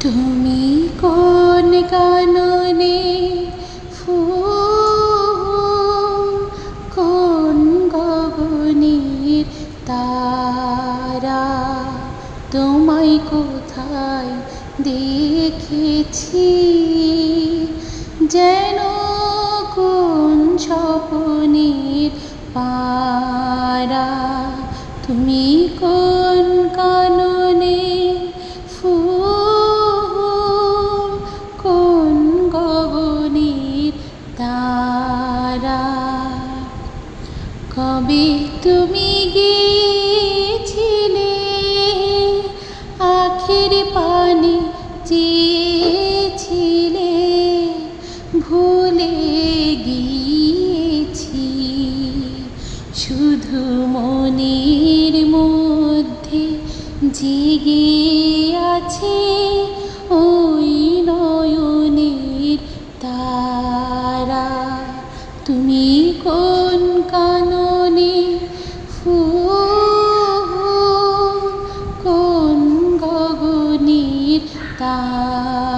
তুমি কোন কাননে ফুল, কোন গগনের তারা, তোমায় কোথায় দেখেছি যেন কোন স্বপ্নের পারা। তুমি কোন কাননে ফুল, কোন গগনের তারা। কবে তুমি গিয়েছিলে আখের পানে চেয়েছিলে, ভুলে গিয়েছি শুধু মনের মধ্যে জেগে আছে ওই নয়নের তারা। তুমি কোন কাননে ফুল, কোন গগনের তারা।